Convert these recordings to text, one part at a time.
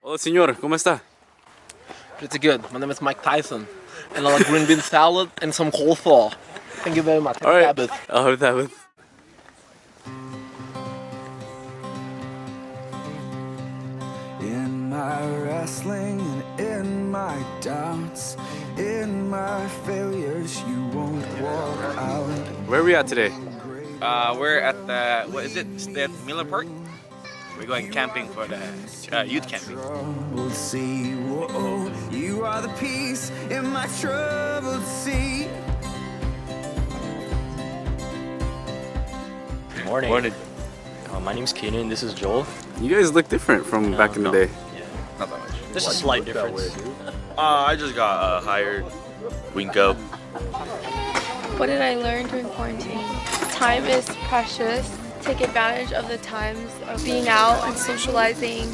Hola, señor. ¿Cómo está? Pretty good. My name is Mike Tyson. And I like green bean salad and some coleslaw. Thank you very much. All right. I'll have that with. In my wrestling and in my doubts, in my failures, you won't walk out. Where are we at today? We're at the, what is it, Miller Park? We're going camping for the youth camping. Troubled sea, whoa, you are the peace in my troubled sea. Morning. Morning. My name's Keenan. This is Joel. You guys look different from back in the day. Not that much. There's a slight difference. I just got hired. Winko. What did I learn during quarantine? Time is precious. Take advantage of the times of being out and socializing,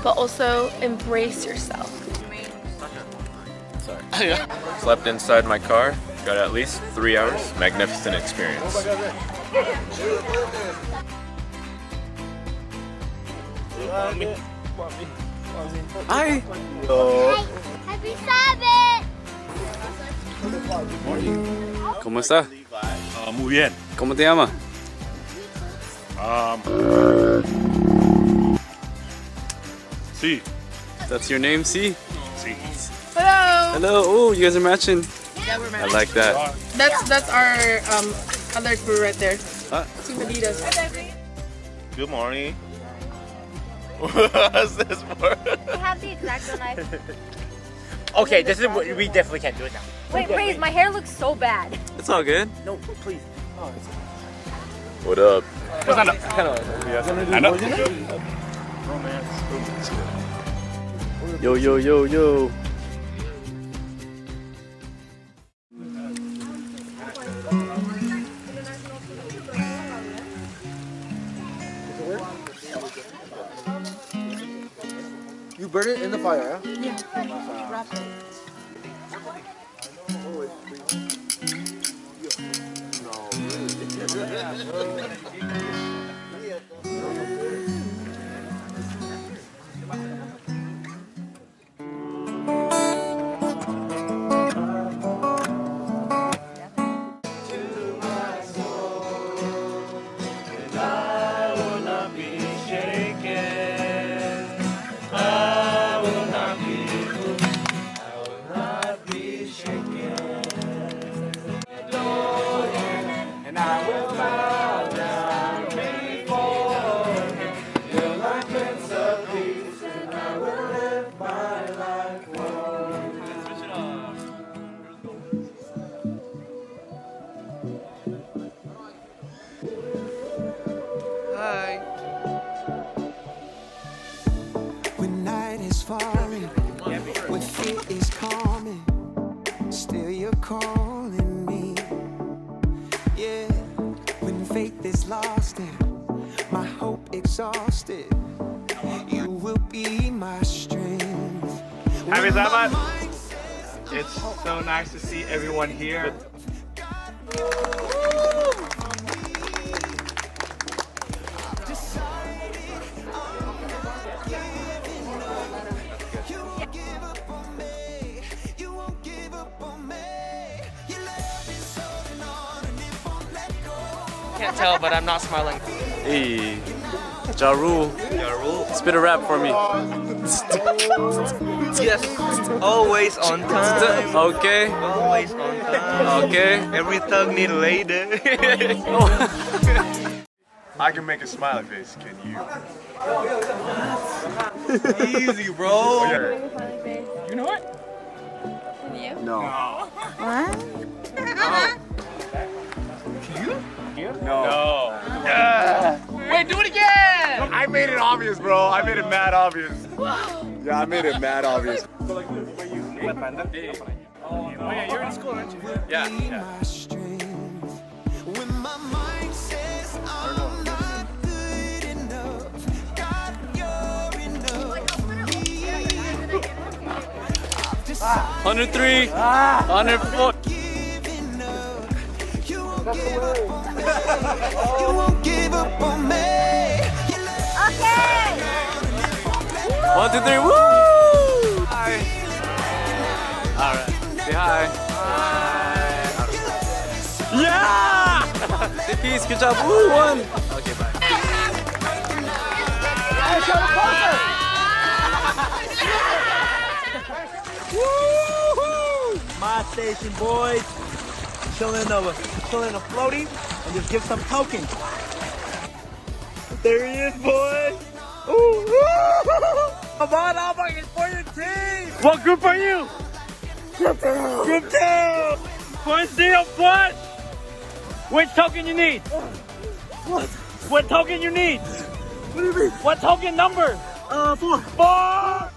but also embrace yourself. Sorry. Slept inside my car. Got at least 3 hours. Magnificent experience. Hi. Happy Sabbath! ¿Cómo está? Muy bien. ¿Cómo te llama? Sí. That's your name, C? Sí. Hello! Hello. Oh, you guys are matching. Yeah, we're I like that. That's our other crew right there. Huh? Team Adidas. Good morning. What's this for? We have the Exacto knife. Okay, this is we definitely can't do it now. Wait, Praise, my hair looks so bad. It's all good. No, please. What up? Yo, yo, yo, yo. You burn it in the fire, yeah? When night is falling, when fear is calming, still you're calling me. Yeah, when faith is lost and my hope exhausted, you will be my strength. Happy Sabbath. It's so nice to see everyone here. Can't tell, but I'm not smiling. Hey. Ja Rule. Spit a rap for me. Yes. Always on time. Okay. Always on time. Okay. Every thug need a lady. I can make a smiley face, can you? Easy, bro. You know what? Can you? No. No. Wait, do it again! I made it obvious, bro. I made it mad obvious. Yeah, I made it mad obvious. Oh yeah, you're in school, aren't you? Yeah. My strength. When my mind says I'm not good enough, God, you're enough for me. I've decided 103. 104. giving up. You won't give up on me. You won't give up on me. You let Okay! me down and it won't let go. 1, 2, 3, woo! Hi. Alright, say hi. Hi. Yeah! Say peace, good job, woo, 1. Okay, bye. My station, boys. Chilling a floaty and just give some token. There he is, boys. Ooh, come on, Albert, it's for your team. What group are you? Group 2. First deal, what? Which token you need? What token you need? What do you mean? What token number? 4. 4!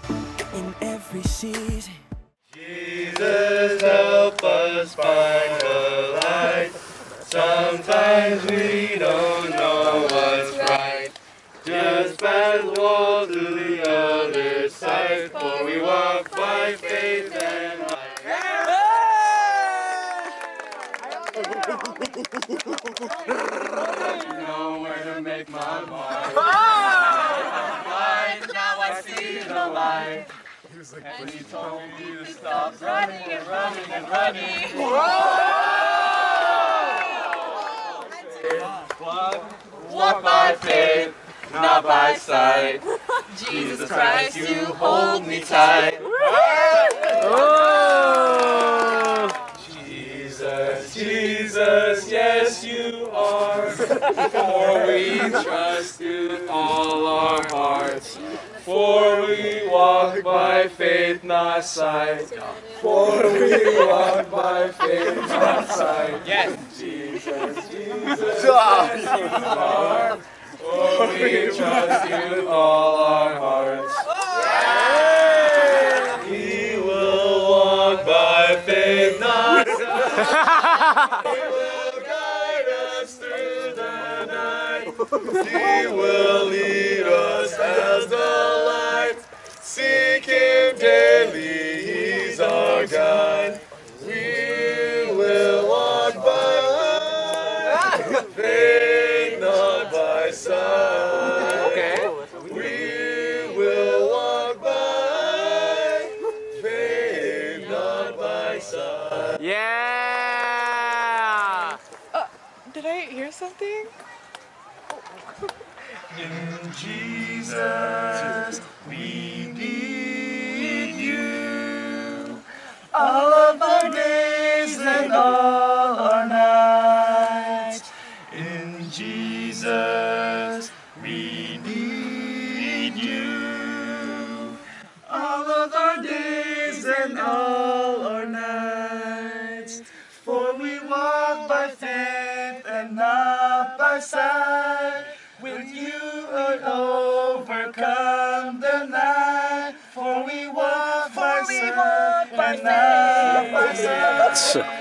In every season. Jesus, help us find the light. Sometimes we don't know what's right. Just pass the wall to the other side, for we walk by faith and light. Know where to make my mark. Blind, now I see the light. And he told me to stop running and running and running. Walk by faith, not by sight. Jesus Christ, you hold me tight. Oh. Jesus, Jesus, yes you are. For we trust you with all our hearts. For we walk by faith, not sight. For we walk by faith, not sight. Yes. Jesus, Jesus, yes you are. For we trust you with all our hearts. He will walk by faith, not sight. He will guide us through the night. He will lead us as the light. Seek him daily, he's our guide. We will walk by faith, not by sight. Okay. We will walk by faith, not by sight. Yeah! Did I hear something? In Jesus, we need you. All of our days and all our nights. In Jesus, we need you. All of our days and all our nights. For we walk by faith and not by sight. With you we overcome the night. For we walk by faith and not by sight.